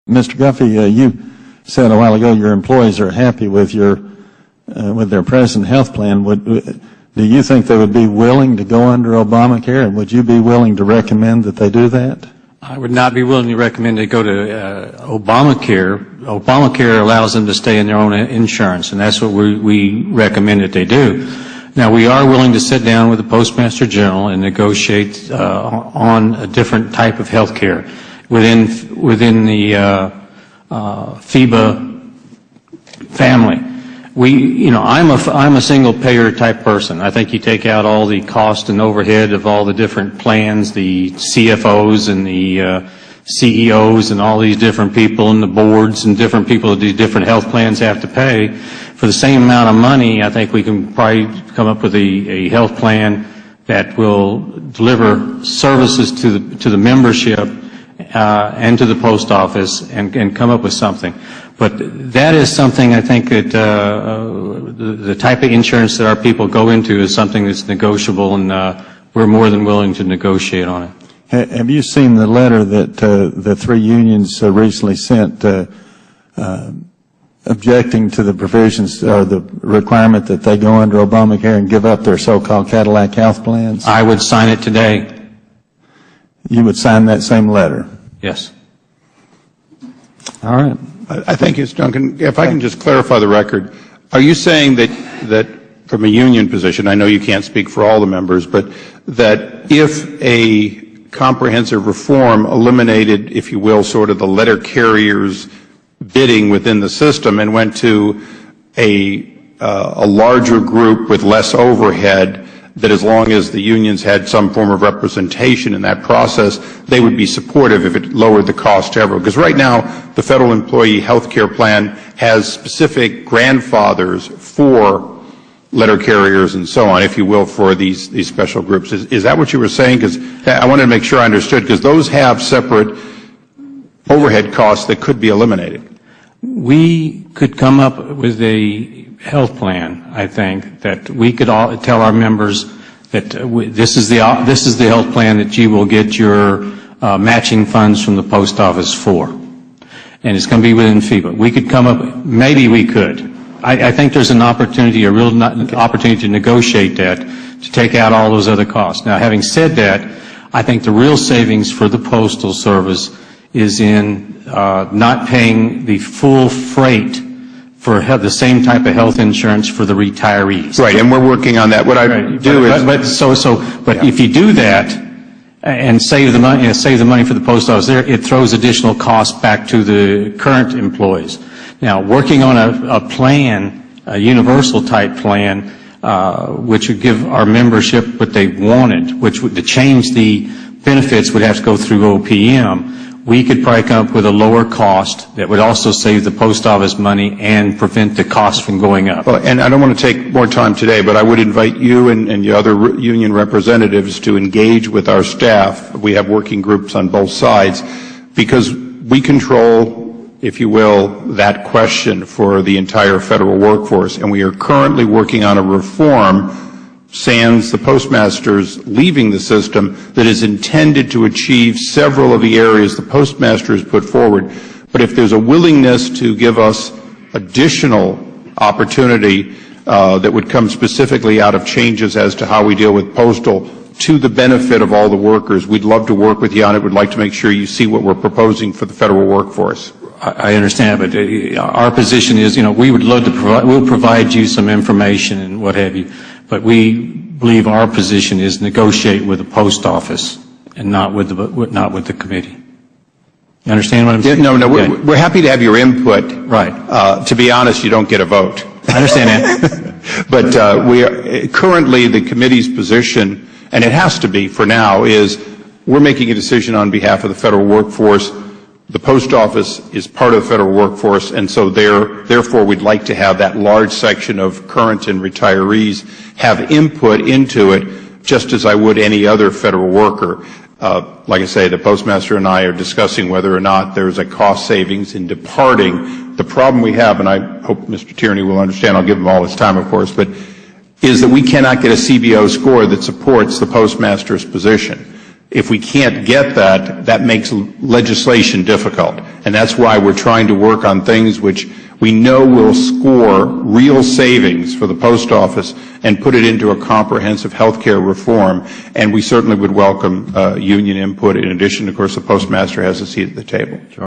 Mr. Guffey, you said a while ago your employees are happy with with their present health plan. Do you think they would be willing to go under Obamacare, and would you be willing to recommend that they do that? I would not be willing to recommend they go to Obamacare. Obamacare allows them to stay in their own insurance, and that's what we recommend that they do. Now, we are willing to sit down with the Postmaster General and negotiate on a different type of health care within the FEBA family. I'm a single payer type person. I think you take out all the cost and overhead of all the different plans, the CFOs and the CEOs and all these different people and the boards and different people that these different health plans have to pay. For the same amount of money, I think we can probably come up with a health plan that will deliver services to the membership and to the post office and come up with something. But that is something I think that the type of insurance that our people go into is something that's negotiable, and we're more than willing to negotiate on it. Have you seen the letter that the three unions recently sent objecting to the provisions or the requirement that they go under Obamacare and give up their so-called Cadillac health plans? I would sign it today. You would sign that same letter? Yes. All right. I thank you, Mr. Duncan. If I can just clarify the record, are you saying that from a union position, I know you can't speak for all the members, but that if a comprehensive reform eliminated, if you will, sort of the letter carriers bidding within the system and went to a larger group with less overhead, that as long as the unions had some form of representation in that process, they would be supportive if it lowered the cost to everyone? Because right now, the federal employee health care plan has specific grandfathers for letter carriers and so on, if you will, for these special groups. Is that what you were saying? Because I wanted to make sure I understood, because those have separate overhead costs that could be eliminated. We could come up with a health plan, I think, that we could all tell our members that this is the health plan that you will get your matching funds from the post office for, and it's going to be within FEBA. We could come up, maybe we could. I think there's an opportunity, a real opportunity to negotiate that, to take out all those other costs. Now, having said that, I think the real savings for the Postal Service is in not paying the full freight for the same type of health insurance for the retirees. Right, and we're working on that. What I do is, but if you do that and save the money for the post office there, it throws additional costs back to the current employees. Now, working on a plan, a universal type plan, which would give our membership what they wanted, which would, to change the benefits would have to go through OPM. We could probably come up with a lower cost that would also save the post office money and prevent the cost from going up. Well, and I don't want to take more time today, but I would invite you and the other union representatives to engage with our staff. We have working groups on both sides, because we control, if you will, that question for the entire federal workforce, and we are currently working on a reform, sans the postmasters leaving the system, that is intended to achieve several of the areas the postmaster has put forward. But if there's a willingness to give us additional opportunity that would come specifically out of changes as to how we deal with postal to the benefit of all the workers, we'd love to work with you on it. We'd like to make sure you see what we're proposing for the federal workforce. I understand, but our position is, we would love to we'll provide you some information and what have you. But we believe our position is negotiate with the post office and not with the committee. You understand what I'm saying? No, we're happy to have your input. Right. To be honest, you don't get a vote. I understand that. But currently the committee's position, and it has to be for now, is we're making a decision on behalf of the federal workforce. The post office is part of the federal workforce, and so therefore we'd like to have that large section of current and retirees have input into it, just as I would any other federal worker. Like I say, the postmaster and I are discussing whether or not there's a cost savings in departing. The problem we have, and I hope Mr. Tierney will understand, I'll give him all his time, of course, but is that we cannot get a CBO score that supports the postmaster's position. If we can't get that, that makes legislation difficult. And that's why we're trying to work on things which we know will score real savings for the post office and put it into a comprehensive health care reform. And we certainly would welcome union input. In addition, of course, the postmaster has a seat at the table.